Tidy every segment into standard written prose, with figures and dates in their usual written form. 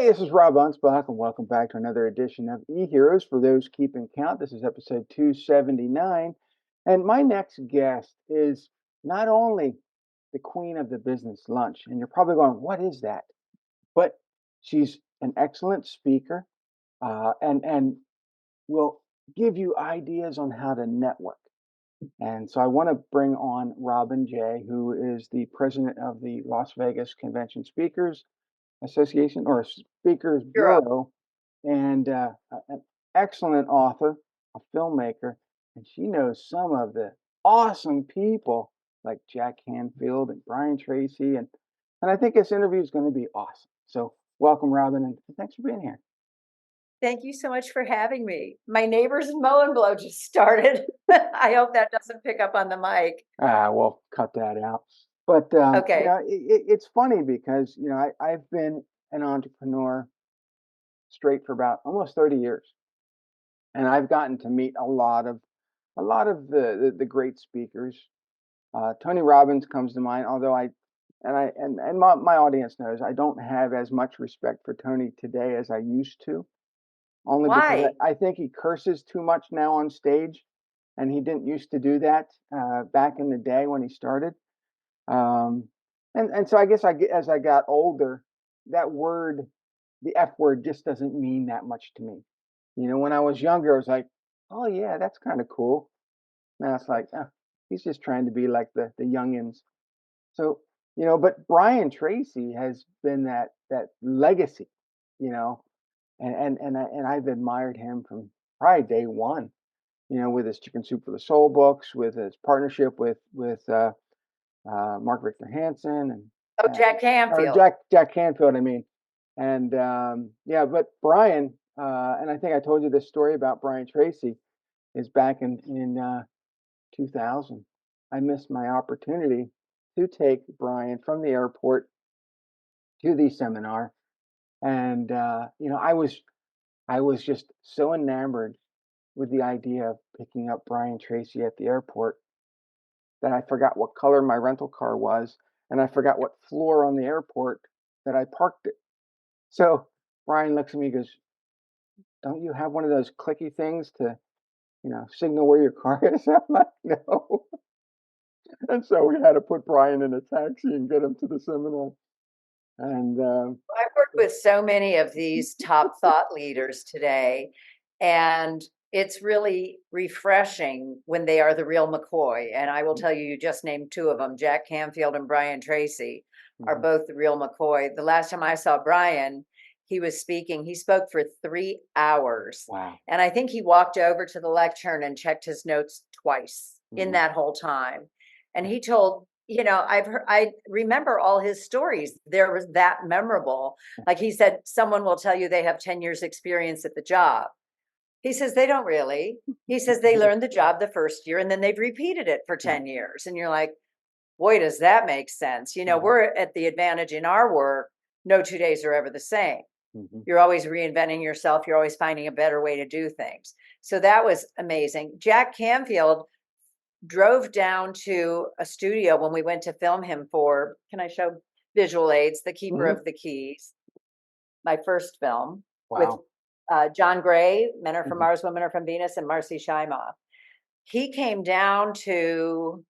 Hey, this is Rob Anspach, and welcome back to another edition of eHeroes. For those keeping count, this is episode 279. And my next guest is not only the queen of the business lunch, and you're probably going, what is that? But she's an excellent speaker and will give you ideas on how to network. And so I want to bring on Robin Jay, who is the president of the Las Vegas Convention Speakers Association or Speakers Europe. Bureau, and an excellent author, a filmmaker, and she knows some of the awesome people like Jack Canfield and Brian Tracy, and I think this interview is going to be awesome. So welcome, Robin, and thanks for being here. Thank you so much for having me. My neighbors in Mow Blow just started. I hope that doesn't pick up on the mic. We'll cut that out. But Okay. it's funny because I've been an entrepreneur straight for about almost 30 years. And I've gotten to meet a lot of the great speakers. Tony Robbins comes to mind, although my audience knows I don't have as much respect for Tony today as I used to, only because Why? I think he curses too much now on stage, and he didn't used to do that back in the day when he started. Um, and so I guess as I got older, that word, the F word, just doesn't mean that much to me. When I was younger, I was like, oh yeah, that's kind of cool. Now it's like, he's just trying to be like the youngins. So, but Brian Tracy has been that legacy, you know, and I've admired him from probably day one, with his Chicken Soup for the Soul books, with his partnership with Mark Victor Hansen Oh, and Jack or Canfield. Jack Canfield, I mean. And yeah, but Brian, and I think I told you this story about Brian Tracy, is back in 2000. I missed my opportunity to take Brian from the airport to the seminar, and I was just so enamored with the idea of picking up Brian Tracy at the airport that I forgot what color my rental car was, and I forgot what floor on the airport that I parked it. So Brian looks at me and goes, don't you have one of those clicky things to, signal where your car is? I'm like, no. And so we had to put Brian in a taxi and get him to the seminar. And I've worked with so many of these top thought leaders today, and it's really refreshing when they are the real McCoy. And I will tell you, you just named two of them, Jack Canfield and Brian Tracy, are mhm. both the real McCoy. The last time I saw Brian, he was speaking. He spoke for 3 hours. Wow. And I think he walked over to the lectern and checked his notes twice in Mhm. that whole time. And he told, I remember all his stories. There was that memorable. Like he said, someone will tell you they have 10 years experience at the job. He says they don't really. He says they learned the job the first year and then they've repeated it for Yeah. 10 years. And you're like, boy, does that make sense? Mhm. We're at the advantage in our work. No 2 days are ever the same. Mhm. You're always reinventing yourself. You're always finding a better way to do things. So that was amazing. Jack Canfield drove down to a studio when we went to film him for, can I show visual aids, The Keeper Mhm. of the Keys, my first film with Wow. John Gray, Men Are from Mhm. Mars, Women Are from Venus, and Marcy Shimoff. He came down to,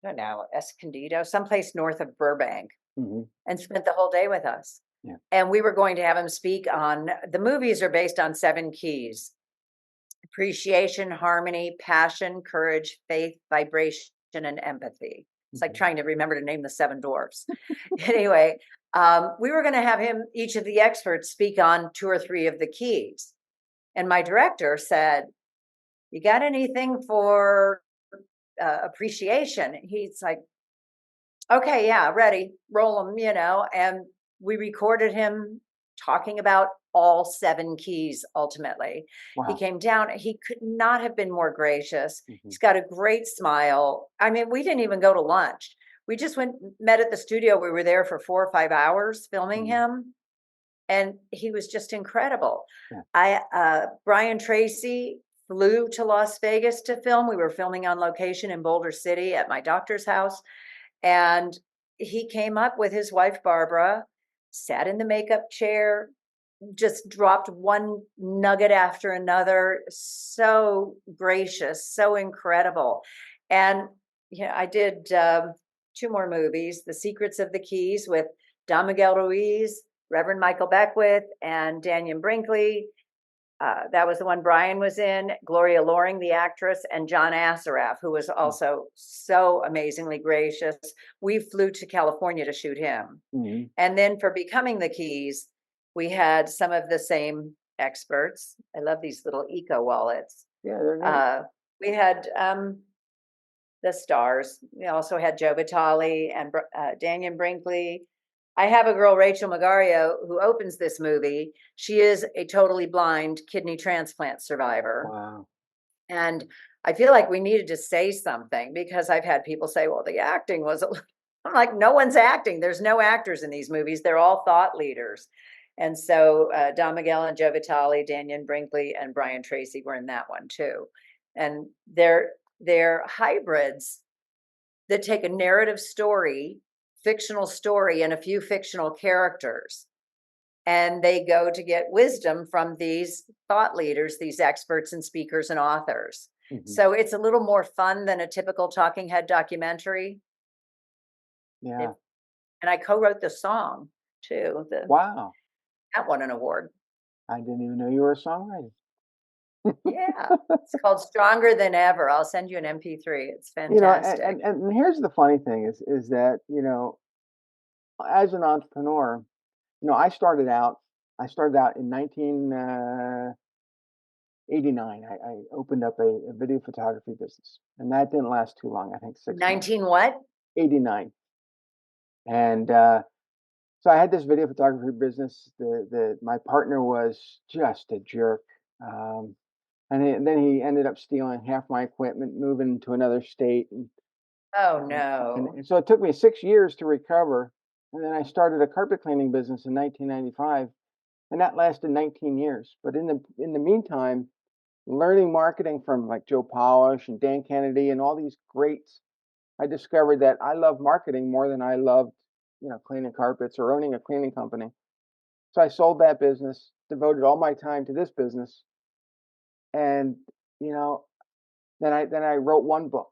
I don't know, Escondido, someplace north of Burbank, Mhm. and spent the whole day with us. Yeah. And we were going to have him speak on, the movies are based on 7 keys: appreciation, harmony, passion, courage, faith, vibration, and empathy. It's like Mhm. trying to remember to name the seven dwarfs. Anyway, we were going to have him, each of the experts, speak on 2 or 3 of the keys. And my director said, you got anything for appreciation? He's like, okay, yeah, ready, roll them, and we recorded him talking about all 7 keys ultimately. He Wow. came down, he could not have been more gracious. Mhm. He's got a great smile. I mean, we didn't even go to lunch. We just went, met at the studio. We were there for 4 or 5 hours filming Mhm. him, and he was just incredible. Yeah. Brian Tracy flew to Las Vegas to film. We were filming on location in Boulder City at my doctor's house. And he came up with his wife, Barbara, sat in the makeup chair, just dropped one nugget after another. So gracious, so incredible. And yeah, I did two more movies, The Secrets of the Keys with Don Miguel Ruiz, Reverend Michael Beckwith, and Daniel Brinkley. That was the one Brian was in, Gloria Loring, the actress, and John Assaraf, who was also so amazingly gracious. We flew to California to shoot him. Mm-hmm. And then for Becoming the Keys, we had some of the same experts. I love these little eco wallets. Yeah, they're neat. We had the stars. We also had Joe Vitale and Daniel Brinkley. I have a girl, Rachel Magario, who opens this movie. She is a totally blind kidney transplant survivor. Wow. And I feel like we needed to say something because I've had people say, well, the acting was, I'm like, no one's acting. There's no actors in these movies. They're all thought leaders. And so Don Miguel and Joe Vitale, Daniel Brinkley, and Brian Tracy were in that one too. And they're hybrids that take a narrative story, fictional story, and a few fictional characters. And they go to get wisdom from these thought leaders, these experts and speakers and authors. Mm-hmm. So it's a little more fun than a typical talking head documentary. Yeah. And I co-wrote the song too. Wow. That won an award. I didn't even know you were a songwriter. Yeah. It's called Stronger Than Ever. I'll send you an MP3. It's You know, fantastic. and here's the funny thing is that, you know, as an entrepreneur, you know, I started out in 1989. I opened up a video photography business, and that didn't last too long. I think 6 months. 19 what? 89. And so I had this video photography business. My partner was just a jerk. Then he ended up stealing half my equipment, moving to another state, Oh and, no. and so it took me 6 years to recover. And then I started a carpet cleaning business in 1995, and that lasted 19 years. But in the meantime, learning marketing from like Joe Polish and Dan Kennedy and all these greats, I discovered that I love marketing more than I loved, you know, cleaning carpets or owning a cleaning company. So I sold that business, devoted all my time to this business, and you know, then I wrote one book,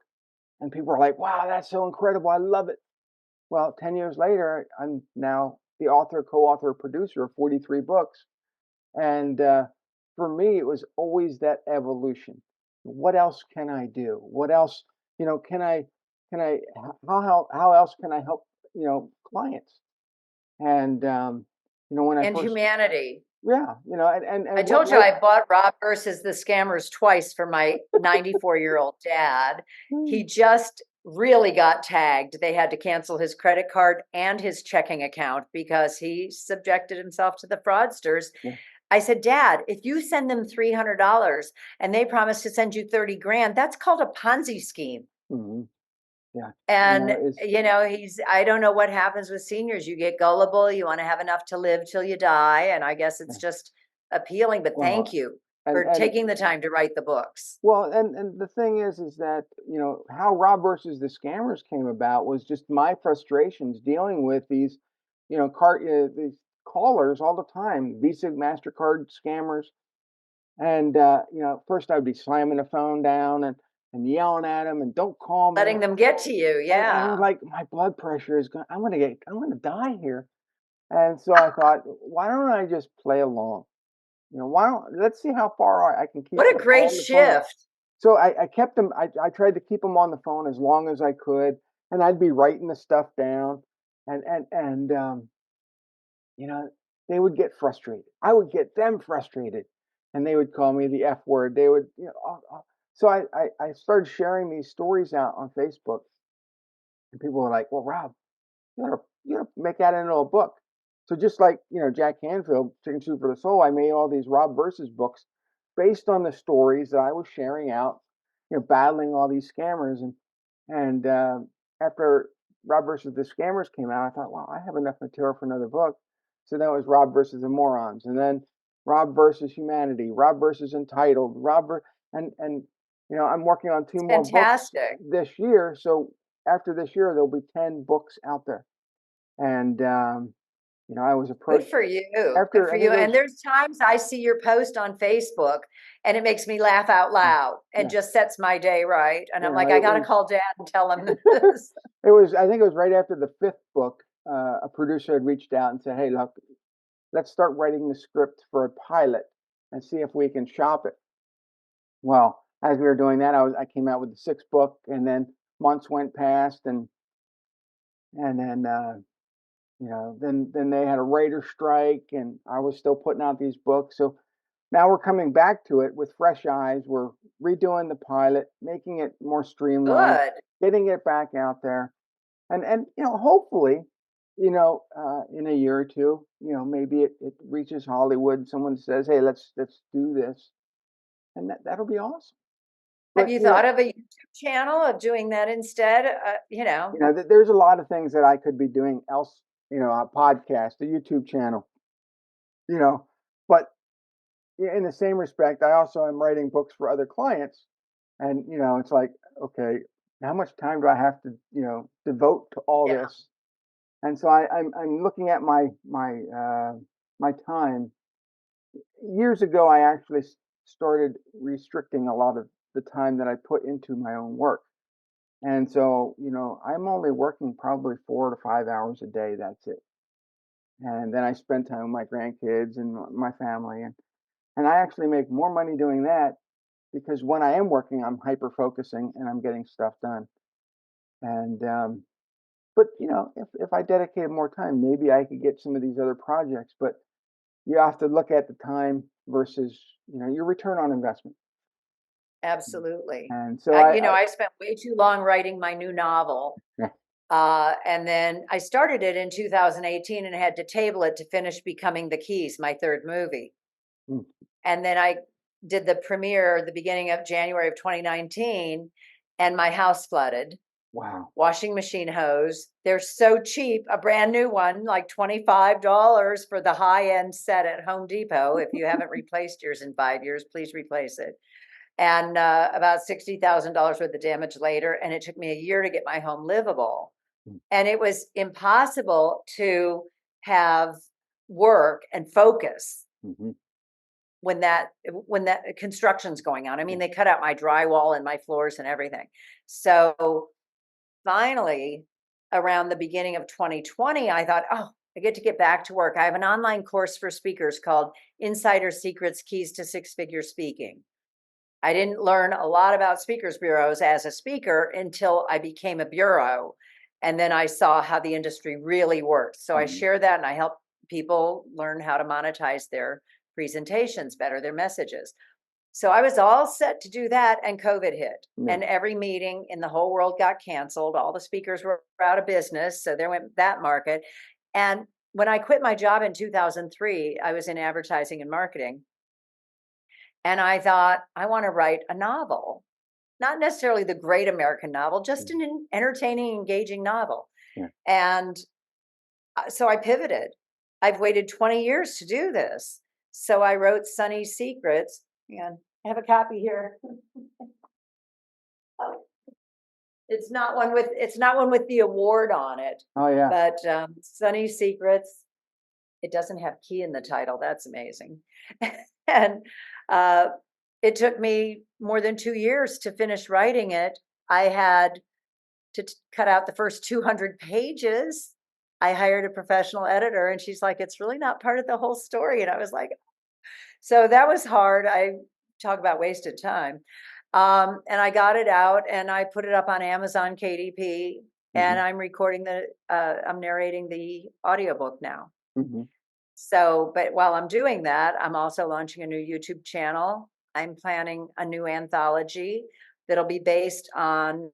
and people were like, "Wow, that's so incredible! I love it." Well, 10 years later, I'm now the author, co-author, producer of 43 books, and for me, it was always that evolution. What else can I do? What else, you know, can I how else can I help, you know, clients? And you know, when I And first, humanity. yeah, you know, I and told you I bought Rob versus the Scammers twice for my 94-year-old dad. He Hmm, just really got tagged. They had to cancel his credit card and his checking account because he subjected himself to the fraudsters. yeah, I said, Dad, if you send them $300 and they promise to send you 30 grand, that's called a Ponzi scheme. hmm, yeah, you And, know, is I don't know what happens with seniors. You get gullible, you want to have enough to live till you die. And I guess yeah, it's just appealing, but thank well, you for and taking the time to write the books. well, and the thing is that, you know, how Rob versus the Scammers came about was just my frustrations dealing with these, you know, these callers all the time, Visa, Mastercard scammers, and you know, first I'd be slamming the phone down and yelling at them and don't call me, Letting them get to you. and I was Yeah. like, my blood pressure is going, I'm gonna die here, and so I thought, why don't I just play along? You know, why don't let's see how far I can keep What a them great on the phone. shift. So I kept them. I tried to keep them on the phone as long as I could, and I'd be writing the stuff down, and you know, they would get frustrated. I would get them frustrated, and they would call me the F word. They would, you know. So I started sharing these stories out on Facebook, and people were like, "Well, Rob, you gotta make that into a book." So just like, you know, Jack Canfield, Chicken Soup for the Soul, I made all these Rob versus books based on the stories that I was sharing out, you know, battling all these scammers. And after Rob versus the Scammers came out, I thought, wow, I have enough material for another book. So then it was Rob versus the Morons, and then Rob versus Humanity, Rob versus Entitled, and you know, I'm working on two It's more books fantastic. this year. So after this year, there'll be 10 books out there, and I was Good approached for you. Good after, for I you. think it And was, there's times I see your post on Facebook and it makes me laugh out loud and yeah, just sets my day right. And I'm like, I it got to was, call dad and tell him this. I think it was right after the fifth book. A producer had reached out and said, "Hey, look, let's start writing the script for a pilot and see if we can shop it." Well, as we were doing that, I came out with the sixth book, and then months went past, and then then they had a writer strike, and I was still putting out these books. So now we're coming back to it with fresh eyes. We're redoing the pilot, making it more streamlined, Good. getting it back out there, and hopefully, in a year or two, maybe it reaches Hollywood. Someone says, "Hey, let's do this," and that'll be awesome. Have But you thought of a YouTube channel of doing that instead? there's a lot of things that I could be doing else. A podcast, a YouTube channel. You know, but in the same respect, I also am writing books for other clients, and it's like, okay, how much time do I have to devote to all Yeah, this? And so I'm looking at my time. Years ago, I actually started restricting a lot of the time that I put into my own work. And so, I'm only working probably 4 to 5 hours a day. That's it. And then I spend time with my grandkids and my family. And I actually make more money doing that because when I am working, I'm hyper focusing and I'm getting stuff done. And, but if I dedicated more time, maybe I could get some of these other projects. But you have to look at the time versus your return on investment. absolutely. And so I I spent way too long writing my new novel. yeah. And then I started it in 2018 and had to table it to finish Becoming the Keys, my third movie. Mm, And then I did the premiere the beginning of January of 2019, and my house flooded. wow. Washing machine hose. They're so cheap. A brand new one, like $25 for the high end set at Home Depot. If you haven't replaced yours in 5 years, please replace it. And about $60,000 worth of damage later. And it took me a year to get my home livable. Mm, And it was impossible to have work and focus mhm, when that construction's going on. I yeah. mean, they cut out my drywall and my floors and everything. So finally, around the beginning of 2020, I thought, oh, I get to get back to work. I have an online course for speakers called Insider Secrets Keys to Six-Figure Speaking. I didn't learn a lot about speakers bureaus as a speaker until I became a bureau. And then I saw how the industry really works. So I Mhm, share that and I help people learn how to monetize their presentations better, their messages. So I was all set to do that, and COVID hit. yeah. And every meeting in the whole world got canceled. All the speakers were out of business. So there went that market. And when I quit my job in 2003, I was in advertising and marketing. And I thought, I want to write a novel, not necessarily the great American novel, just Mhm, an entertaining, engaging novel. yeah. And so I pivoted. I've waited 20 years to do this. So I wrote Sunny Secrets, and I have a copy here. Oh, it's not one with the award on it, Oh yeah. but Sunny Secrets. It doesn't have key in the title. That's amazing. And uh, it took me more than 2 years to finish writing it. I had to cut out the first 200 pages. I hired a professional editor, and she's like, "It's really not part of the whole story." And I was like, so that was hard. I talk about wasted time. And I got it out and I put it up on Amazon KDP, and Mhm, I'm narrating the audiobook now. mhm, So, but while I'm doing that, I'm also launching a new YouTube channel. I'm planning a new anthology that'll be based on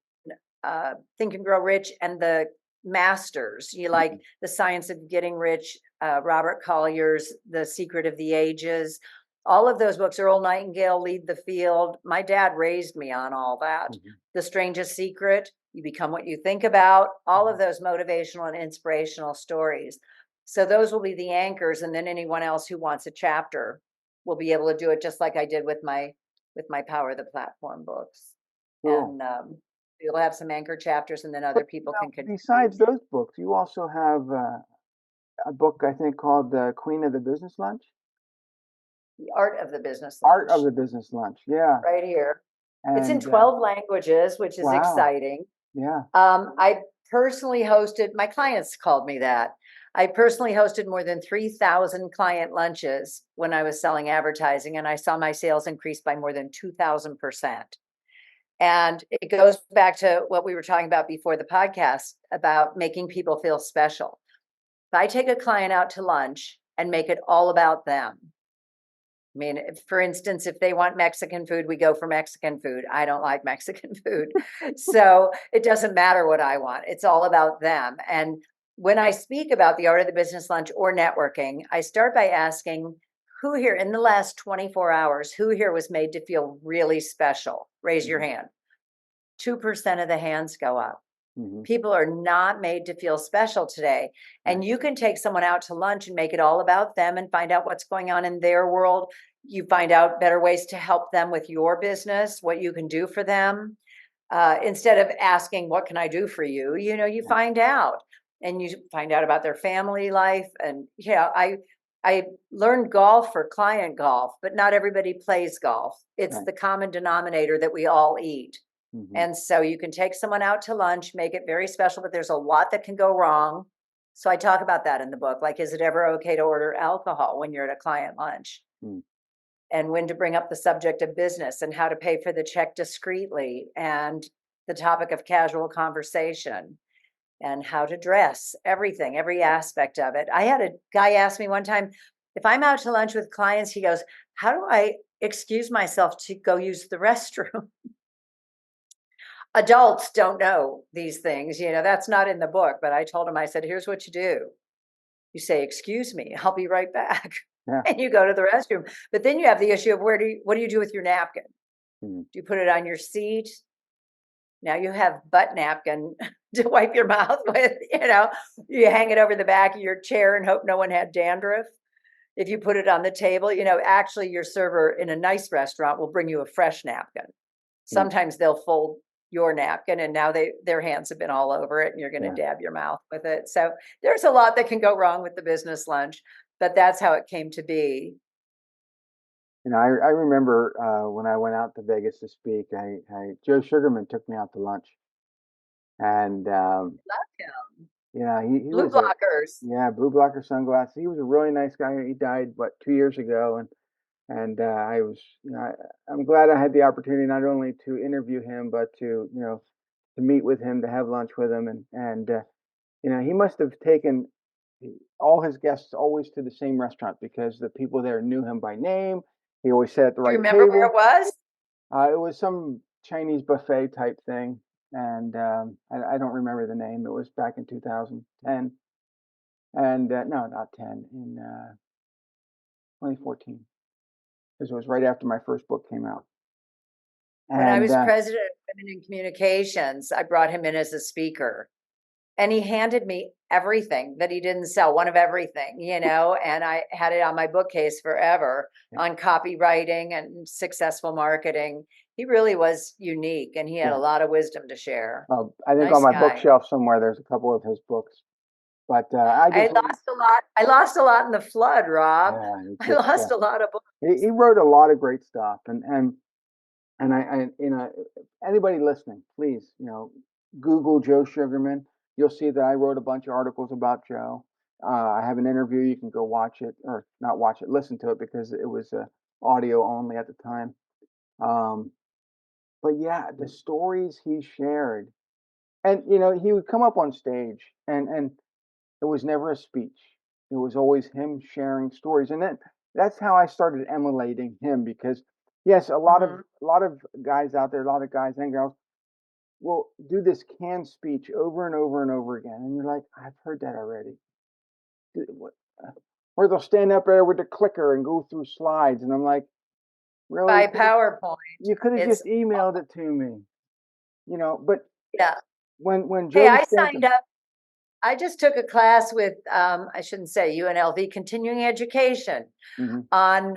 Think and Grow Rich and the masters. You like mhm, The Science of Getting Rich, Robert Collier's The Secret of the Ages. All of those books, Earl Nightingale, Lead the Field. My dad raised me on all that. mhm, The Strangest Secret, You Become What You Think About, all of mhm. those motivational and inspirational stories. So those will be the anchors, and then anyone else who wants a chapter will be able to do it just like I did with my Power of the Platform books. Cool. And you'll have some anchor chapters, and then But other people can contribute. besides those books, you also have a book I think called The Queen of the Business Lunch. The Art of the Business Art of Lunch, the Business Lunch. Yeah. right here. It's in And 12 languages, which is wow. exciting. Yeah. I personally hosted, my clients called me that. I personally hosted more than 3,000 client lunches when I was selling advertising, and I saw my sales increase by more than 2,000%. And it goes back to what we were talking about before the podcast about making people feel special. If I take a client out to lunch and make it all about them, I mean, for instance, if they want Mexican food, we go for Mexican food. I don't like Mexican food. So it doesn't matter what I want. It's all about them. And when I speak about the art of the business lunch or networking, I start by asking who here in the last 24 hours, who here was made to feel really special? Raise your Hmm. hand. 2% of the hands go up. Hmm. People are not made to feel special today. Right. And you can take someone out to lunch and make it all about them and find out what's going on in their world. You find out better ways to help them with your business, what you can do for them. Instead of asking, what can I do for you? You Yeah. find out and you find out about their family life. And yeah, I learned golf for client golf, but not everybody plays golf. It's Right. the common denominator that we all eat. Hmm. And so you can take someone out to lunch, make it very special, but there's a lot that can go wrong. So I talk about that in the book. Like, is it ever okay to order alcohol when you're at a client lunch? Mm. And when to bring up the subject of business and how to pay for the check discreetly and the topic of casual conversation and how to dress, everything, every aspect of it. I had a guy ask me one time, if I'm out to lunch with clients, he goes, how do I excuse myself to go use the restroom? Adults don't know these things, that's not in the book, but I told him, I said, here's what you do. You say, excuse me, I'll be right back. Yeah. And you go to the restroom. But then you have the issue of what do you do with your napkin? Mm. Do you put it on your seat? Now you have butt napkin to wipe your mouth with, you hang it over the back of your chair and hope no one had dandruff. If you put it on the table, actually your server in a nice restaurant will bring you a fresh napkin. Mm. Sometimes they'll fold your napkin and now their hands have been all over it and you're going to Yeah. dab your mouth with it. So there's a lot that can go wrong with the business lunch, but that's how it came to be. I remember when I went out to Vegas to speak, Joe Sugarman took me out to lunch, and Love him. he Blue was a blockers. yeah, blue blocker sunglasses. He was a really nice guy. He died what 2 years ago, and I was I'm glad I had the opportunity not only to interview him but to meet with him, to have lunch with him, and he must have taken all his guests always to the same restaurant because the people there knew him by name. He always sat at the Do you right remember where it table. was? It was some Chinese buffet type thing, and I don't remember the name. It was back in 2010, and no, not 10, in 2014, because it was right after my first book came out. When I And was president of Women in Communications, I brought him in as a speaker. And he handed me everything that he didn't sell, one of everything, and I had it on my bookcase forever yeah, on copywriting and successful marketing. He really was unique and he had a yeah. lot of wisdom to share. I think on Nice my guy. bookshelf somewhere there's a couple of his books, but I I just lost a lot. I lost a lot in the flood, Rob. yeah, he I just lost a lot of books. he wrote a lot of great stuff, and anybody listening, please, Google Joe Sugarman. You'll see that I wrote a bunch of articles about Joe. I have an interview. You can go watch it, or not watch it, listen to it because it was audio only at the time. Um, but yeah, the stories he shared, and he would come up on stage, and it was never a speech. It was always him sharing stories, and that's how I started emulating him because yes, Mhm. a lot of guys out there, a lot of guys and girls will do this canned speech over and over and over again, and you're like, I've heard that already. What? Or they'll stand up there with the clicker and go through slides, and I'm like, really? By PowerPoint. You could have It's just emailed it to me, But yeah. when Hey, Joe I stands up, signed up. I just took a class with I shouldn't say UNLV continuing education hmm on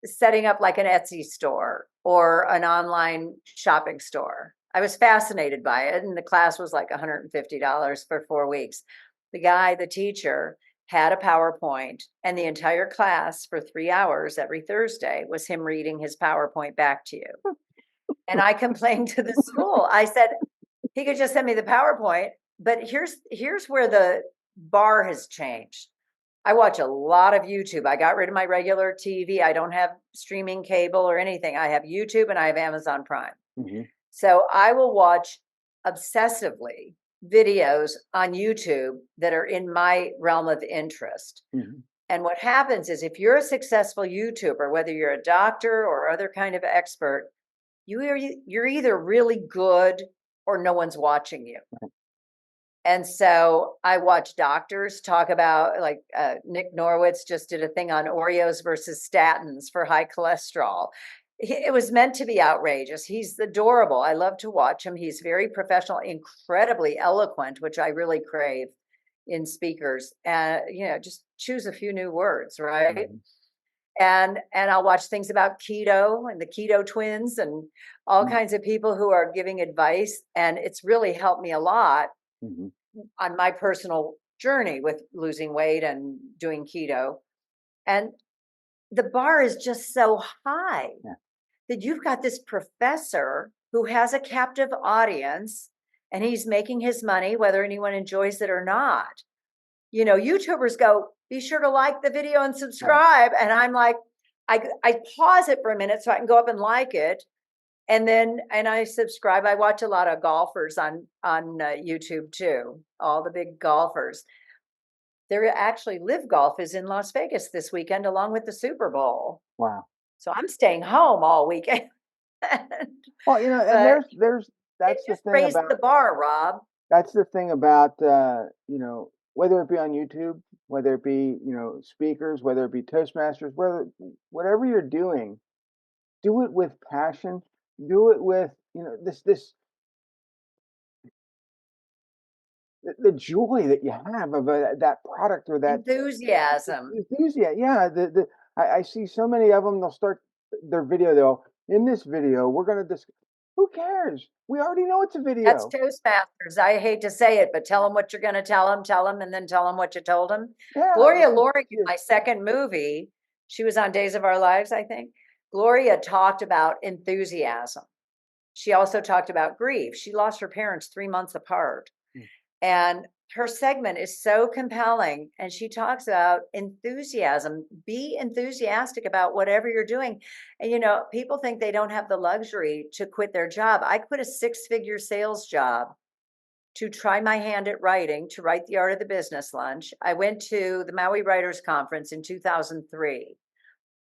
setting up like an Etsy store or an online shopping store. I was fascinated by it, and the class was like $150 for 4 weeks. The guy, the teacher, had a PowerPoint, and the entire class for 3 hours every Thursday was him reading his PowerPoint back to you. And I complained to the school. I said, he could just send me the PowerPoint, but here's where the bar has changed. I watch a lot of YouTube. I got rid of my regular TV. I don't have streaming cable or anything. I have YouTube and I have Amazon Prime. Mm-hmm. So I will watch obsessively videos on YouTube that are in my realm of interest. Mm-hmm. And what happens is if you're a successful YouTuber, whether you're a doctor or other kind of expert, you're either really good or no one's watching you. And so I watch doctors talk about, like Nick Norwitz just did a thing on Oreos versus statins for high cholesterol. It was meant to be outrageous. He's adorable. I love to watch him. He's very professional, incredibly eloquent, which I really crave in speakers. And just choose a few new words, right? Mm-hmm. And I'll watch things about keto and the keto twins and all kinds of people who are giving advice. And it's really helped me a lot Mm-hmm. on my personal journey with losing weight and doing keto. And the bar is just so high that you've got this professor who has a captive audience and he's making his money, whether anyone enjoys it or not. YouTubers go, be sure to like the video and subscribe. And I'm like, I pause it for a minute so I can go up and like it. And I subscribe. I watch a lot of golfers on YouTube too. All the big golfers. There actually Live Golf is in Las Vegas this weekend, along with the Super Bowl. Wow. So I'm staying home all weekend. Well, and But that's it the just thing raised about the bar, Rob. that's the thing about whether it be on YouTube, whether it be speakers, whether it be Toastmasters, whatever you're doing, do it with passion. Do it with this the joy that you have of that product or that Enthusiasm. enthusiasm. Yeah, I see so many of them. They'll start their video. In this video, we're going to discuss. Who cares? We already know it's a That's video. Toastmasters. I hate to say it, but tell them what you're going to tell them, and then tell them what you told them. Yeah, Gloria Loring, in my second movie, she was on Days of Our Lives, I think. Gloria talked about enthusiasm. She also talked about grief. She lost her parents 3 months apart. And her segment is so compelling. And she talks about enthusiasm. Be enthusiastic about whatever you're doing. And, people think they don't have the luxury to quit their job. I quit a 6-figure sales job to try my hand at writing, to write The Art of the Business Lunch. I went to the Maui Writers Conference in 2003.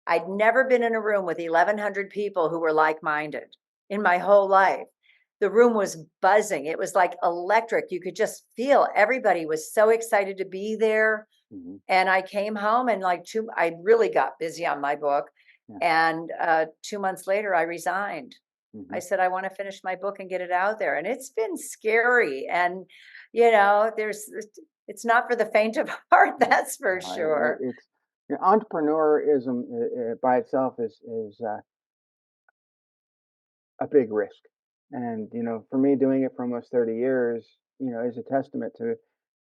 I'd never been in a room with 1,100 people who were like-minded in my whole life. The room was buzzing. It was like electric. You could just feel everybody was so excited to be there. Mm-hmm. And I came home and I really got busy on my book. Yeah. And 2 months later, I resigned. Mm-hmm. I said, I want to finish my book and get it out there. And it's been scary. And, it's not for the faint of heart. That's for sure. It's entrepreneurism by itself is a big risk. And, for me, doing it for almost 30 years, is a testament to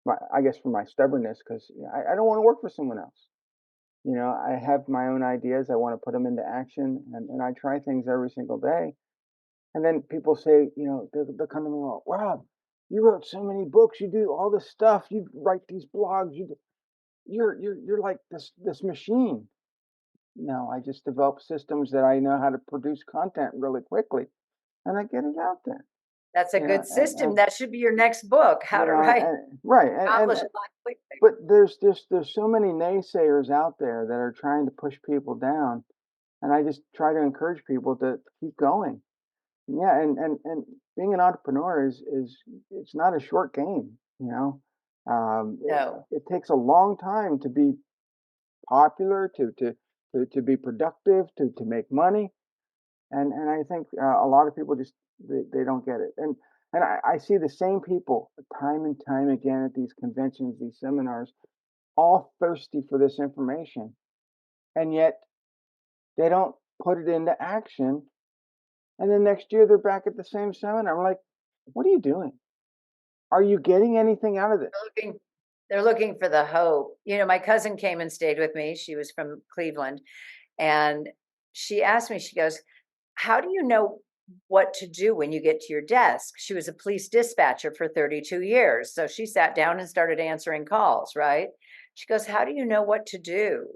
my stubbornness, because I don't want to work for someone else. I have my own ideas. I want to put them into action, and I try things every single day. And then people say, they'll come to me, well, Rob, you wrote so many books. You do all this stuff. You write these blogs. You're like this machine. No, I just develop systems that I know how to produce content really quickly, and I get it out there. That's a good system. And That should be your next book, How to Write. right. Accomplish a lot quickly. But there's so many naysayers out there that are trying to push people down, and I just try to encourage people to keep going. Yeah, and being an entrepreneur is it's not a short game. No. It takes a long time to be popular, to be productive, to make money. And I think a lot of people just they don't get it. And I see the same people time and time again at these conventions, these seminars, all thirsty for this information, and yet they don't put it into action. And then next year they're back at the same seminar. I'm like, what are you doing? Are you getting anything out of this? They're looking for the hope. My cousin came and stayed with me. She was from Cleveland, and she asked me, she goes, "How do you know what to do when you get to your desk?" She was a police dispatcher for 32 years. So she sat down and started answering calls, right? She goes, "How do you know what to do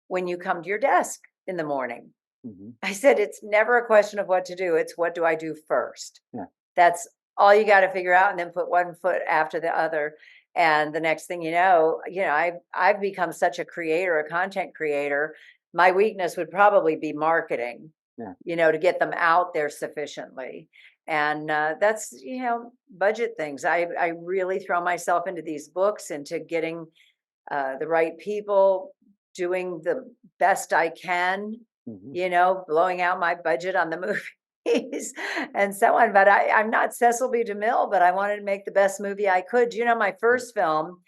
when you come to your desk in the morning?" Hmm. I said, "It's never a question of what to do. It's what do I do first?" Yeah. That's all you got to figure out, and then put one foot after the other. And the next thing I've become such a creator, a content creator. My weakness would probably be marketing, Yeah. to get them out there sufficiently. And that's, budget things. I really throw myself into these books, into getting the right people, doing the best I can, Hmm. blowing out my budget on the movies and so on. But I'm not Cecil B. DeMille, but I wanted to make the best movie I could. My first film,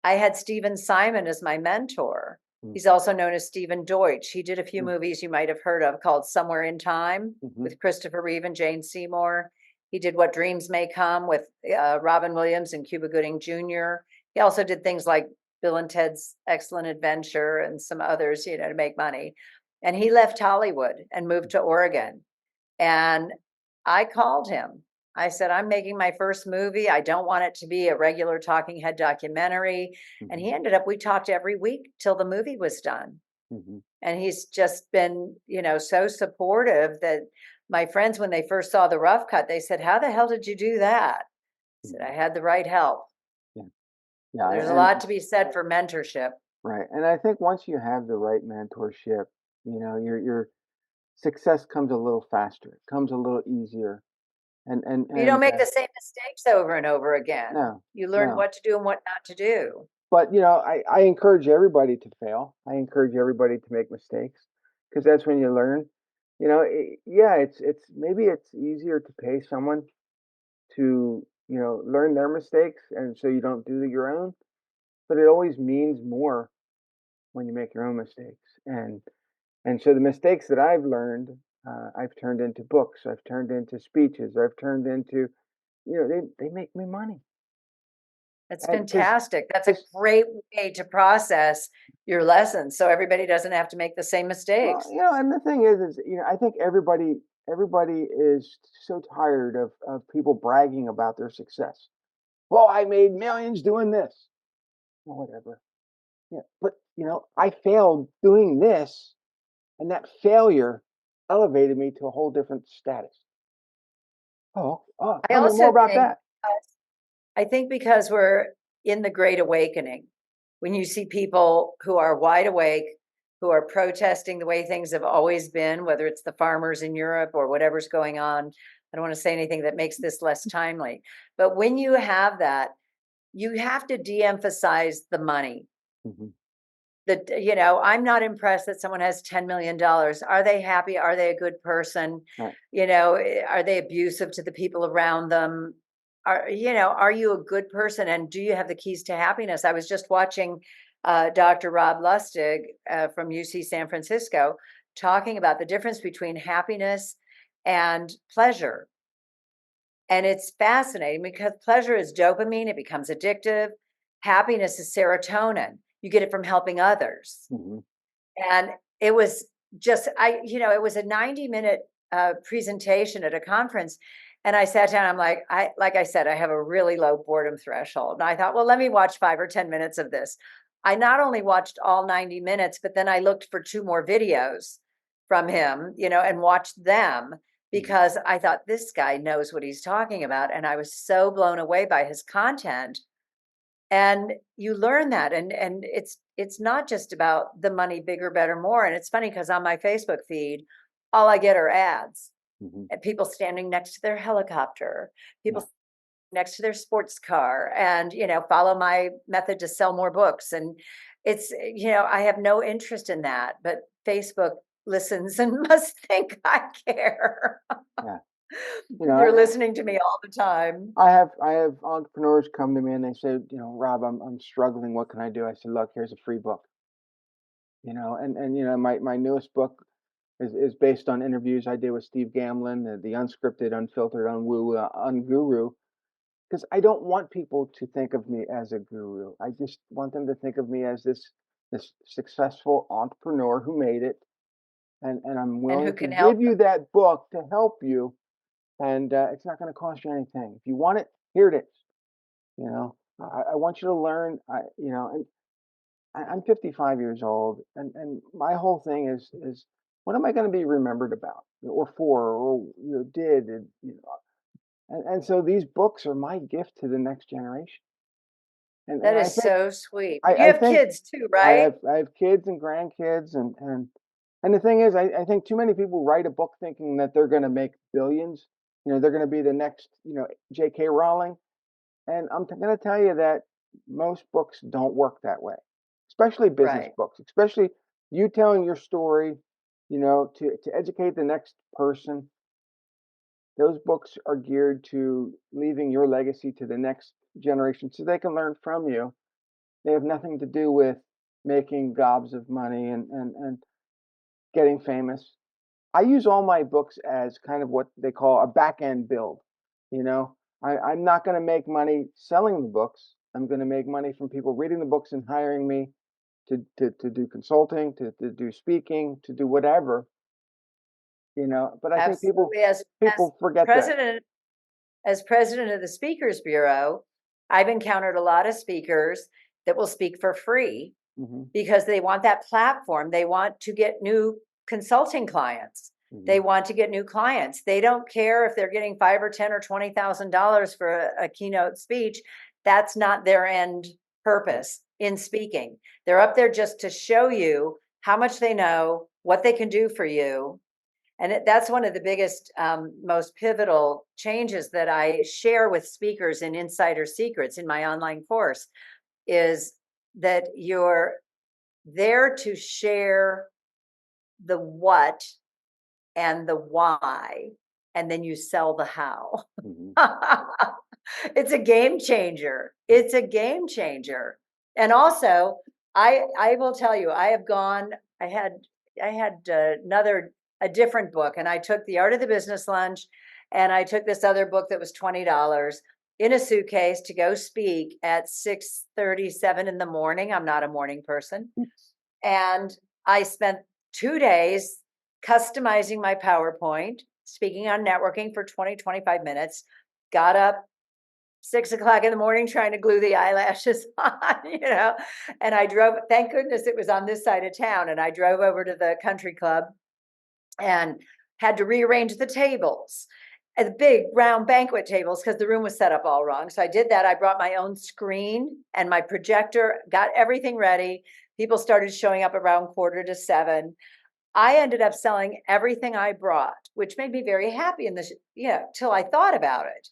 I had Stephen Simon as my mentor. Hmm. He's also known as Stephen Deutsch. He did a few movies you might have heard of called Somewhere in Time Hmm. with Christopher Reeve and Jane Seymour. He did What Dreams May Come with Robin Williams and Cuba Gooding Jr. He also did things like Bill and Ted's Excellent Adventure and some others, to make money. And he left Hollywood and moved to Oregon. And I called him. I said, "I'm making my first movie. I don't want it to be a regular talking head documentary." And Hmm. he ended up, we talked every week till the movie was done. Hmm. And he's just been, so supportive that my friends, when they first saw the rough cut, they said, "How the hell did you do that?" I said, Hmm. "I had the right help." Yeah. Yeah. There's a And lot to be said for mentorship. right. And I think once you have the right mentorship, your success comes a little faster. It comes a little easier. You don't And make the same mistakes over and over again. no, You learn no. what to do and what not to do. But I encourage everybody to fail. I encourage everybody to make mistakes because that's when you learn. Yeah, it's maybe it's easier to pay someone to learn their mistakes, and so you don't do your own. But it always means more when you make your own mistakes. And so the mistakes that I've learned, I've turned into books. I've turned into speeches. I've turned into they make me money. That's And because fantastic. That's a great way to process your lessons so everybody doesn't have to make the same well, mistakes. and the thing is, I think everybody is so tired of people bragging about their success. Well, I made millions doing this. Or whatever. Yeah. But I failed doing this, and that failure elevated me to a whole different status. Oh, I tell me more also about think that. I think because we're in the great awakening, when you see people who are wide awake, who are protesting the way things have always been, whether it's the farmers in Europe or whatever's going on. I don't want to say anything that makes this less timely. But when you have that, you have to de-emphasize the money. Hmm. I'm not impressed that someone has $10 million. Are they happy? Are they a good person? Right. Are they abusive to the people around them? Are you a good person, and do you have the keys to happiness? I was just watching Dr. Rob Lustig from UC San Francisco talking about the difference between happiness and pleasure. And it's fascinating because pleasure is dopamine, it becomes addictive. Happiness is serotonin. You get it from helping others. Hmm. And it was it was a 90-minute presentation at a conference. And I sat down, like I said, I have a really low boredom threshold. And I thought, well, let me watch 5 or 10 minutes of this. I not only watched all 90 minutes, but then I looked for two more videos from him, and watched them Hmm. because I thought this guy knows what he's talking about. And I was so blown away by his content. And you learn that, and it's not just about the money, bigger, better, more. And it's funny because on my Facebook feed, all I get are ads Hmm. and people standing next to their helicopter, Yeah. people next to their sports car, and follow my method to sell more books. And it's I have no interest in that, but Facebook listens and must think I care. Yeah. They're listening to me all the time. I have entrepreneurs come to me and they say, Rob, I'm struggling. What can I do? I said, look, here's a free book. And my newest book is based on interviews I did with Steve Gamlin, the unscripted, unfiltered, unwoo, unguru. because I don't want people to think of me as a guru. I just want them to think of me as this successful entrepreneur who made it, and I'm And who willing to can help give you that book to help you, and it's not going to cost you anything. If you want it, here it is. I want you to learn. And I'm 55 years old, and my whole thing is what am I going to be remembered about, or for, or did, and so these books are my gift to the next generation. And That I is think so sweet. I, You I have think kids too, right? I have kids and grandkids, and the thing is, I think too many people write a book thinking that they're going to make billions. They're going to be the next, J.K. Rowling. And I'm going to tell you that most books don't work that way, especially business Right. books, especially you telling your story, to educate the next person. Those books are geared to leaving your legacy to the next generation so they can learn from you. They have nothing to do with making gobs of money and getting famous. I use all my books as kind of what they call a back end build. I'm not going to make money selling the books. I'm going to make money from people reading the books and hiring me to do consulting, to do speaking, to do whatever. But I think people Absolutely. As forget that. president as president of the Speakers Bureau, I've encountered a lot of speakers that will speak for free Hmm. because they want that platform. They want to get new consulting clients. They Hmm. want to get new clients. They don't care if they're getting $5 or $10 or $20,000 for a keynote speech. That's not their end purpose in speaking. They're up there just to show you how much they know, what they can do for you. And that's one of the biggest, most pivotal changes that I share with speakers in Insider Secrets in my online course is that you're there to share the what and the why, and then you sell the how. Hmm. It's a game changer. It's a game changer. And also, I will tell you, I had another a different book, and I took The Art of the Business Lunch, and I took this other book that was $20 in a suitcase to go speak at 6:37 in the morning. I'm not a morning person. And I spent 2 days customizing my PowerPoint, speaking on networking for 20, 25 minutes, got up 6 o'clock in the morning trying to glue the eyelashes on. And I drove, thank goodness it was on this side of town. And I drove over to the country club and had to rearrange the tables, the big round banquet tables, because the room was set up all wrong. So I did that. I brought my own screen and my projector, got everything ready. People started showing up around 6:45. I ended up selling everything I brought, which made me very happy in this, till I thought about it.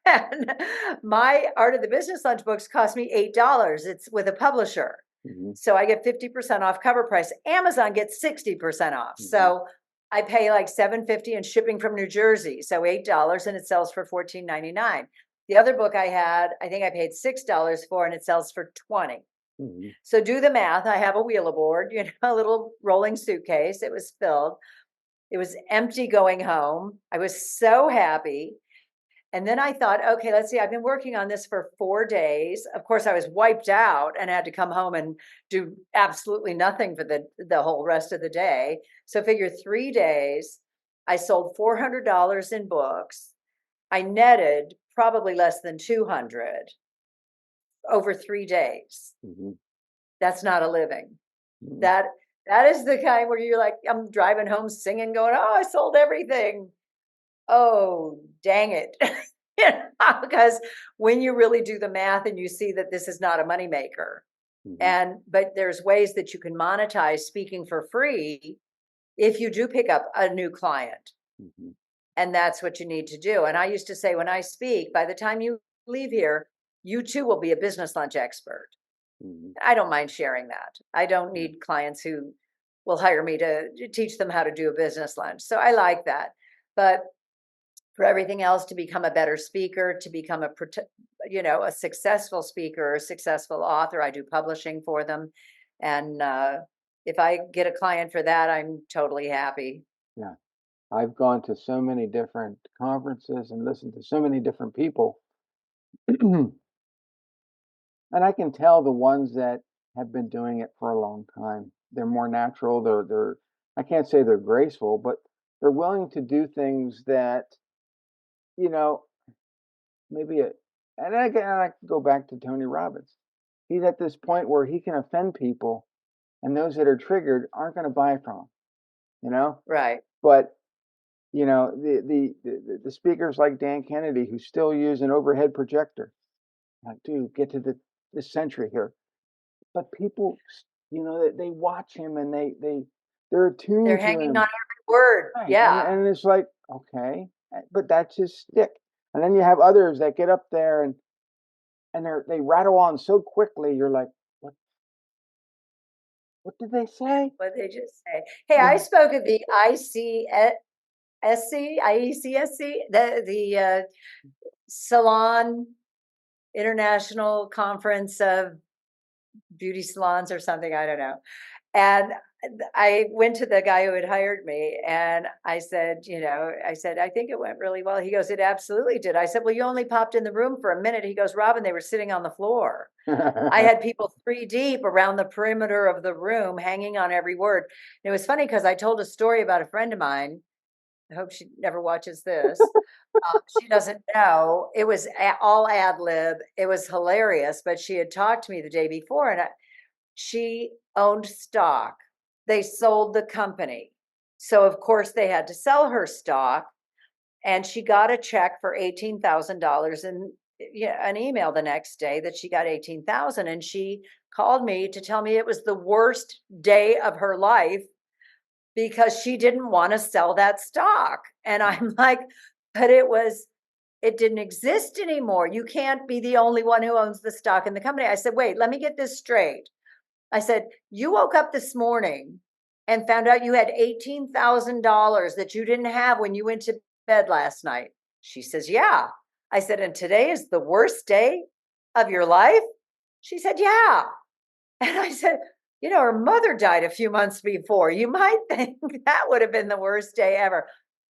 And my Art of the Business Lunch books cost me $8. It's with a publisher. Hmm. So I get 50% off cover price. Amazon gets 60% off. Hmm. So I pay like $7.50 in shipping from New Jersey. So $8, and it sells for $14.99. The other book I had, I think I paid $6 for, and it sells for $20. Hmm. So do the math. I have a wheelaboard, a little rolling suitcase. It was filled. It was empty going home. I was so happy. And then I thought, okay, let's see. I've been working on this for 4 days. Of course, I was wiped out and had to come home and do absolutely nothing for the whole rest of the day. So figure 3 days. I sold $400 in books. I netted probably less than 200 over 3 days. Hmm. That's not a living. Hmm. That that is the kind where you're like, I'm driving home singing, going, "Oh, I sold everything." Oh, dang it. Because when you really do the math and you see that this is not a moneymaker, Hmm. but there's ways that you can monetize speaking for free if you do pick up a new client. Hmm. And that's what you need to do. And I used to say when I speak, by the time you leave here, you too will be a business lunch expert. Hmm. I don't mind sharing that. I don't Yeah. need clients who will hire me to teach them how to do a business lunch. So I like that. But for everything else, to become a better speaker, to become a successful speaker, a successful author, I do publishing for them. And if I get a client for that, I'm totally happy. Yeah. I've gone to so many different conferences and listened to so many different people. And I can tell the ones that have been doing it for a long time. They're more natural. They're I can't say they're graceful, but they're willing to do things that, you know, maybe it, and I can go back to Tony Robbins. He's at this point where he can offend people, and those that are triggered aren't going to buy from him, you know. Right. But the speakers like Dan Kennedy who still use an overhead projector, like, dude, get to the century here. But people, they watch him and they're They're attuned to hanging on him, every word. right? And Yeah. and it's like, okay, but that's his stick. And then you have others that get up there and they rattle on so quickly. You're like, what what did they say? What they just say. Hey, I Yeah. spoke at the IECSC, the Salon International Conference of Beauty Salons or something. I don't know. And I went to the guy who had hired me and I said, I think it went really well. He goes, it absolutely did. I said, well, you only popped in the room for a minute. He goes, Robin, they were sitting on the floor. I had people 3 deep around the perimeter of the room, hanging on every word. And it was funny because I told a story about a friend of mine. I hope she never watches this. She doesn't know. It was all ad lib. It was hilarious, but she had talked to me the day before and she owned stock. They sold the company. So, of course, they had to sell her stock. And she got a check for $18,000 and an email the next day that she got 18,000. And she called me to tell me it was the worst day of her life because she didn't want to sell that stock. And I'm like, but it didn't exist anymore. You can't be the only one who owns the stock in the company. I said, wait, let me get this straight. I said, you woke up this morning and found out you had $18,000 that you didn't have when you went to bed last night. She says, yeah. I said, and today is the worst day of your life? She said, yeah. And I said, her mother died a few months before. You might think that would have been the worst day ever.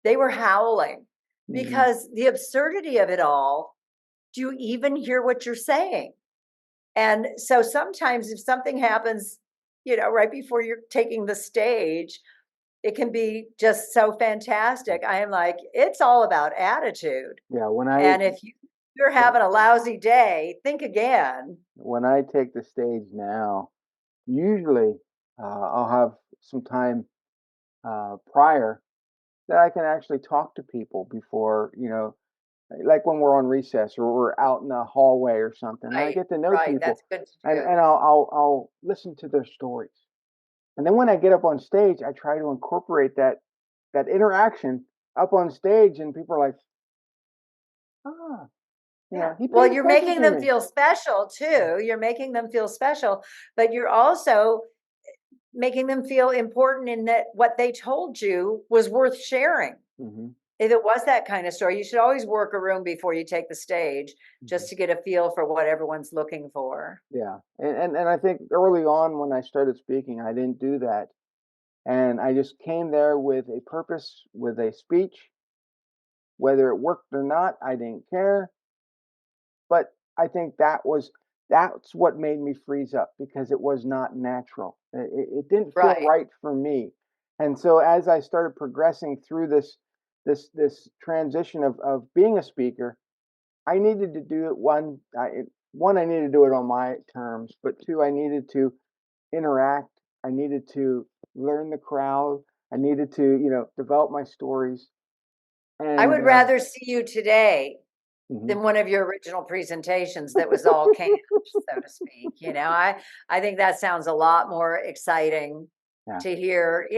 They were howling Mhm. because the absurdity of it all. Do you even hear what you're saying? And so sometimes if something happens, right before you're taking the stage, it can be just so fantastic. I am like, it's all about attitude. Yeah, And if you're having a lousy day, think again. when I take the stage now, usually I'll have some time prior that I can actually talk to people before, like when we're on recess or we're out in the hallway or something, and I Right, get to know right. people, That's good to and do. I'll listen to their stories, and then when I get up on stage, I try to incorporate that interaction up on stage, and people are like, ah, Yeah. he Well, paid you're attention making to them me. feel special too. You're making them feel special, but you're also making them feel important in that what they told you was worth sharing. Hmm. If it was that kind of story, you should always work a room before you take the stage Hmm. just to get a feel for what everyone's looking for. Yeah, and I think early on when I started speaking, I didn't do that, and I just came there with a purpose, with a speech, whether it worked or not, I didn't care. But I think that's what made me freeze up because it was not natural. It didn't feel Right. right for me. And so as I started progressing through this transition of being a speaker, I needed to do it one I needed to do it on my terms, but two I needed to interact. I needed to learn the crowd. I needed to, develop my stories. I And would rather see you today mhm, than one of your original presentations that was all canned, so to speak. I think that sounds a lot more exciting yeah, to hear,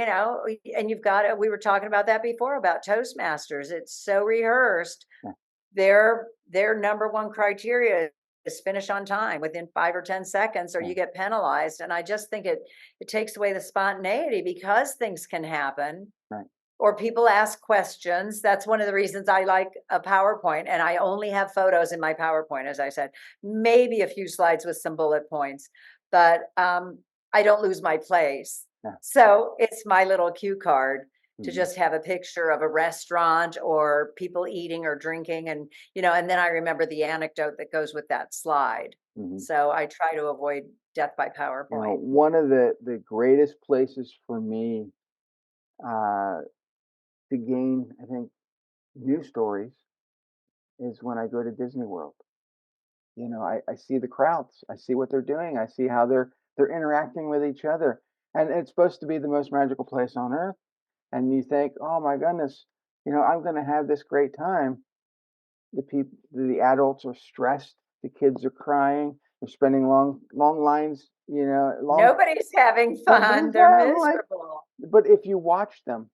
and you've got it. We were talking about that before about Toastmasters. It's so rehearsed. yeah, Their number one criteria is finish on time within 5 or 10 seconds, or yeah, you get penalized. And I just think it takes away the spontaneity because things can happen right, or people ask questions. That's one of the reasons I like a PowerPoint, and I only have photos in my PowerPoint, as I said, maybe a few slides with some bullet points, but I don't lose my place. yeah. So it's my little cue card. to Mhm. just have a picture of a restaurant or people eating or drinking. And, and then I remember the anecdote that goes with that slide. Mhm. So I try to avoid death by PowerPoint. One of the greatest places for me uh, to gain, I think, new stories is when I go to Disney World. I see the crowds. I see what they're doing. I see how they're interacting with each other. And it's supposed to be the most magical place on earth. And you think, oh my goodness, I'm going to have this great time. The adults are stressed. The kids are crying. They're spending long lines. Long. Nobody's having fun. Nobody's They're having like. miserable. But if you watch them,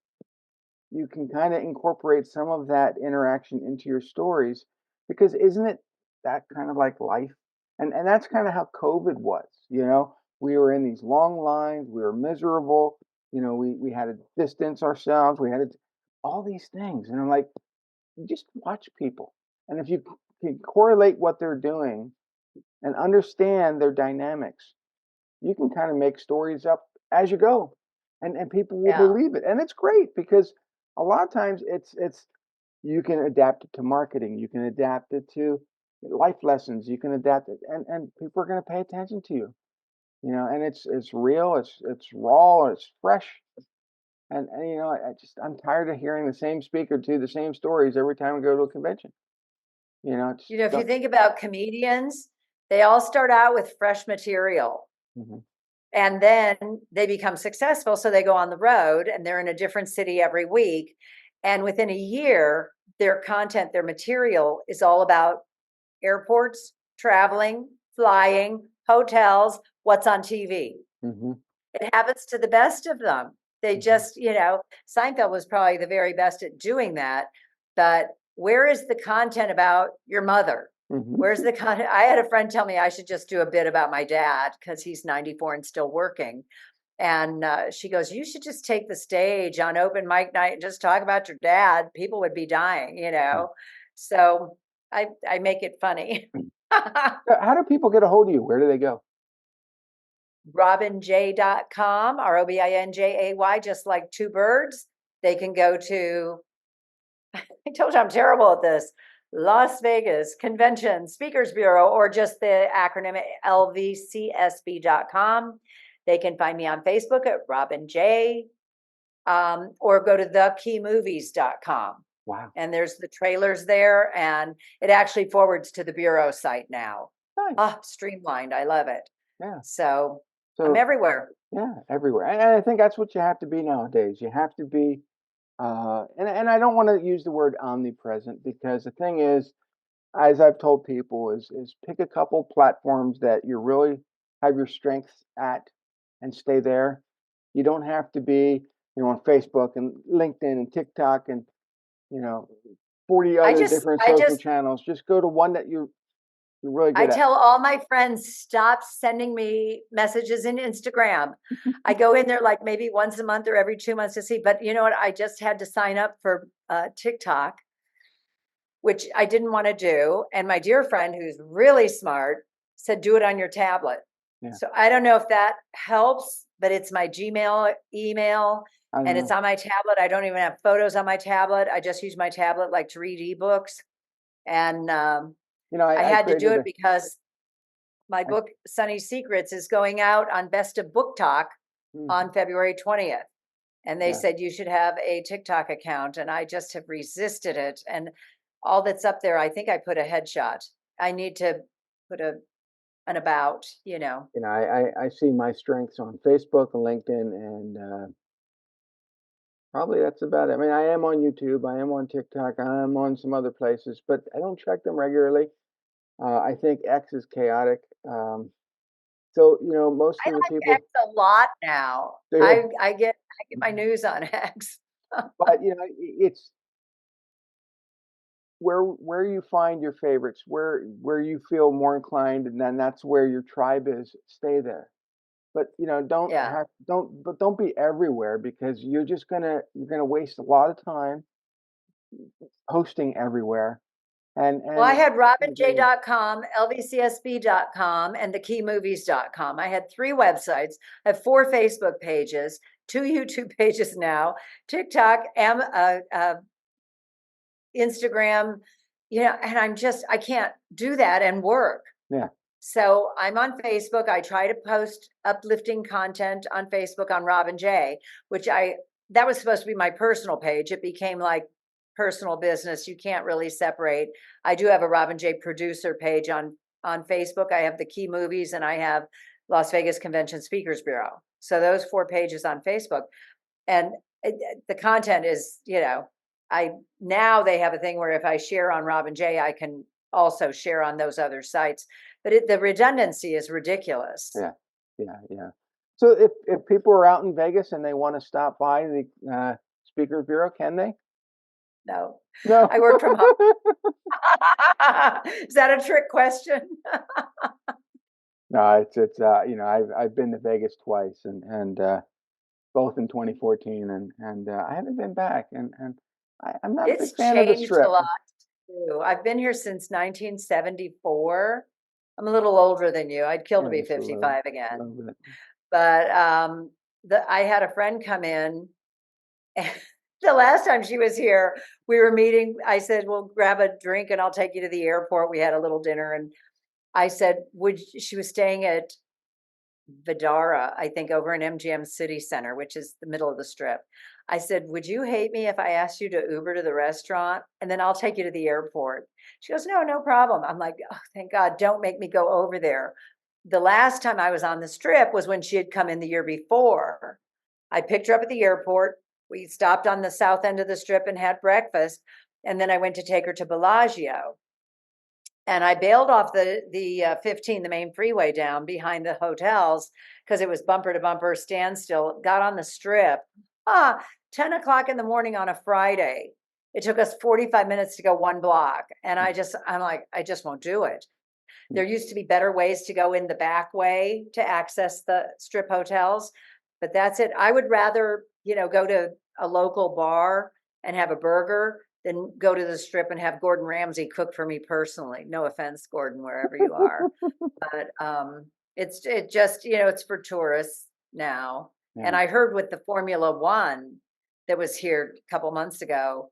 you can kind of incorporate some of that interaction into your stories because isn't it that kind of like life? And that's kind of how COVID was. We were in these long lines, we were miserable, we had to distance ourselves, we had to all these things. And I'm like, just watch people. And if you can correlate what they're doing and understand their dynamics, you can kind of make stories up as you go, and people will Yeah. believe it, and it's great because a lot of times it's you can adapt it to marketing, you can adapt it to life lessons, you can adapt it, and people are going to pay attention to you, and it's real, it's raw, it's fresh, and I'm tired of hearing the same speaker do the same stories every time we go to a convention. It's If you think about comedians, they all start out with fresh material. Mhm. And then they become successful. So they go on the road and they're in a different city every week. And within a year, their content, their material is all about airports, traveling, flying, hotels, what's on TV. Mhm. It happens to the best of them. They Mhm. just, Seinfeld was probably the very best at doing that. But where is the content about your mother? Where's Mhm. the content? I had a friend tell me I should just do a bit about my dad because he's 94 and still working. And she goes, you should just take the stage on open mic night and just talk about your dad. People would be dying. So I make it funny. So how do people get a hold of you? Where do they go? robinjay.com, ROBINJAY, just like two birds. They can go to, I told you I'm terrible at this, Las Vegas Convention Speakers Bureau, or just the acronym LVCSB.com. They can find me on Facebook at Robin J, or go to thekeymovies.com. Wow. And there's the trailers there, and it actually forwards to the Bureau site now. Nice. Ah, streamlined. I love it. Yeah. So I'm So everywhere. yeah, everywhere. And I think that's what you have to be nowadays. You have to be and I don't want to use the word omnipresent because the thing is, as I've told people, is pick a couple platforms that you really have your strengths at and stay there. You don't have to be, on Facebook and LinkedIn and TikTok and, you know, 40 I other just, different I social just, channels. Just go to one that you're really I good at. tell all my friends, stop sending me messages in Instagram. I go in there like maybe once a month or every 2 months to see, but you know what? I just had to sign up for TikTok, which I didn't want to do. And my dear friend, who's really smart, said, do it on your tablet. Yeah. So I don't know if that helps, but it's my Gmail email I don't and it's know. on my tablet. I don't even have photos on my tablet. I just use my tablet like to read ebooks. And I I had to do created it because my I, book, Sunny Secrets, is going out on Best of Book Talk mhm, on February 20th. And they yeah. said you should have a TikTok account. And I just have resisted it. And all that's up there, I think I put a headshot. I need to put an about. I see my strengths on Facebook and LinkedIn, and probably that's about it. I mean, I am on YouTube, I am on TikTok, I am on some other places, but I don't check them regularly. I think X is chaotic. So most I of the like X people a lot now. do, I get my news on X. but it's where you find your favorites, where you feel more inclined, and then that's where your tribe is. Stay there. But Yeah. don't be everywhere because you're gonna waste a lot of time hosting everywhere Well, I and had engaging. robinj.com, lvcsb.com, and thekeymovies.com. I had 3 websites. I have 4 Facebook pages, 2 YouTube pages now, TikTok, Instagram, and I can't do that and work. Yeah. So I'm on Facebook. I try to post uplifting content on Facebook on Rob and Jay, that was supposed to be my personal page. It became like personal business. You can't really separate. I do have a Rob and Jay producer page on Facebook. I have the key movies and I have Las Vegas Convention Speakers Bureau. So those 4 pages on Facebook. And the content is, now they have a thing where if I share on Rob and Jay, I can also share on those other sites. But the redundancy is ridiculous. Yeah. Yeah. So if people are out in Vegas and they want to stop by the Speakers Bureau, can they? No, No. I work from home. Is that a trick question? No, it's I've been to Vegas twice and both in 2014 and I haven't been back and I'm not a It's big fan of the changed a Strip. lot too. I've been here since 1974. I'm a little older than you. I'd kill to Yeah, be just a little, 55 again. little bit. But I had a friend come in. The last time she was here, we were meeting. I said, "Well, grab a drink and I'll take you to the airport." We had a little dinner, and I said, she was staying at Vidara, I think, over in MGM City Center, which is the middle of the strip. I said, "Would you hate me if I asked you to Uber to the restaurant and then I'll take you to the airport?" She goes, "No, no problem." I'm like, "Oh, thank God, don't make me go over there." The last time I was on the strip was when she had come in the year before. I picked her up at the airport. We stopped on the south end of the strip and had breakfast. And then I went to take her to Bellagio. And I bailed off the 15, the main freeway down behind the hotels because it was bumper to bumper standstill. Got on the strip. 10 o'clock in the morning on a Friday. It took us 45 minutes to go 1 block. And I'm like, I just won't do it. There used to be better ways to go in the back way to access the strip hotels, but that's it. I would rather, go to a local bar and have a burger than go to the strip and have Gordon Ramsay cook for me personally. No offense, Gordon, wherever you are. But it just, it's for tourists now. And Yeah. I heard with the Formula One that was here a couple months ago,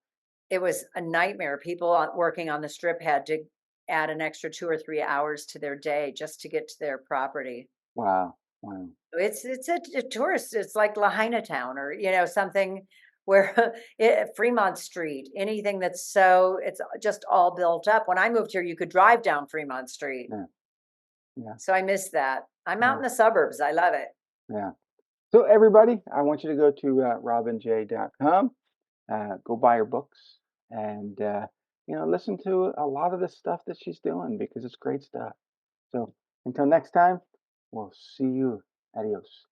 it was a nightmare. People working on the strip had to add an extra 2 or 3 hours to their day just to get to their property. Wow. Wow. It's a tourist. It's like Lahaina Town or something where Fremont Street, anything it's just all built up. When I moved here, you could drive down Fremont Street. Yeah. Yeah. So I miss that. I'm out Yeah. in the suburbs. I love it. Yeah. So everybody, I want you to go to robinj.com, go buy her books, and listen to a lot of the stuff that she's doing because it's great stuff. So until next time, we'll see you. Adios.